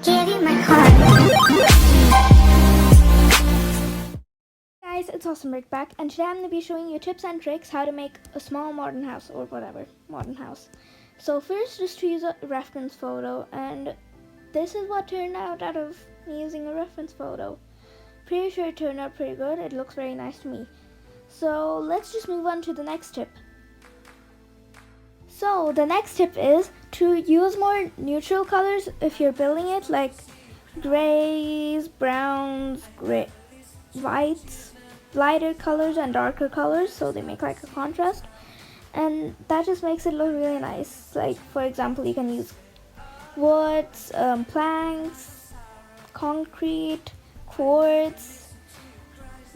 Give you my heart. Guys, it's AwesomeBrick back, and today I'm going to be showing you tips and tricks how to make a small modern house or whatever modern house. So first, just to use a reference photo, and this is what turned out of me using a reference photo. Pretty sure it turned out pretty good. It looks very nice to me. So let's just move on to the next tip. So the next tip is to use more neutral colors if you're building it, like grays, browns, whites, lighter colors and darker colors, so they make like a contrast, and that just makes it look really nice. Like for example, you can use woods, planks, concrete, quartz,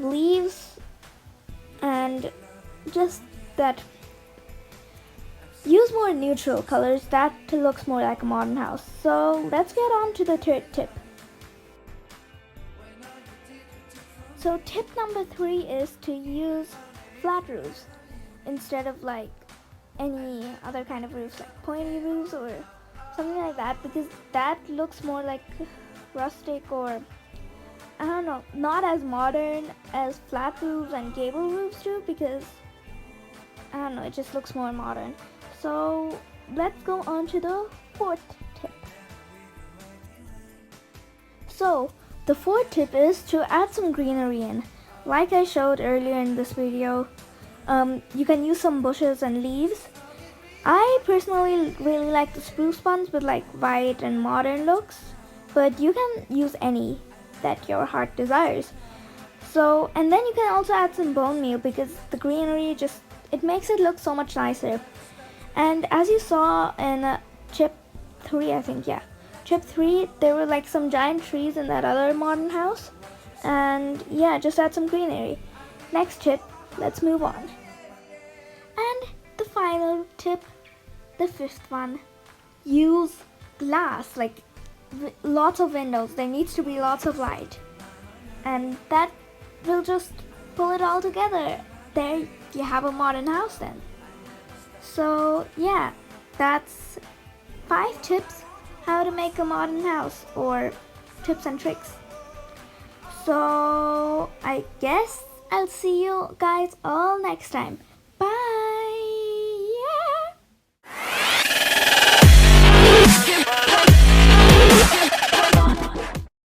leaves, and just that. Use more neutral colors, that looks more like a modern house. So let's get on to the third tip. So tip number 3 is to use flat roofs instead of like any other kind of roofs, like pointy roofs or something like that, because that looks more like rustic, or I don't know, not as modern as flat roofs and gable roofs do, because I don't know, it just looks more modern. So let's go on to the fourth tip. So the fourth tip is to add some greenery in. Like I showed earlier in this video, you can use some bushes and leaves. I personally really like the spruce ones with like white and modern looks, but you can use any that your heart desires. So, and then you can also add some bone meal, because the greenery it makes it look so much nicer. And as you saw in tip 3, I think, yeah, tip 3, there were like some giant trees in that other modern house, and yeah, just add some greenery. Next tip, let's move on. And the final tip, the fifth one, use glass, like lots of windows. There needs to be lots of light, and that will just pull it all together. There you have a modern house then. So yeah, that's 5 tips how to make a modern house, or tips and tricks. So I guess I'll see you guys all next time.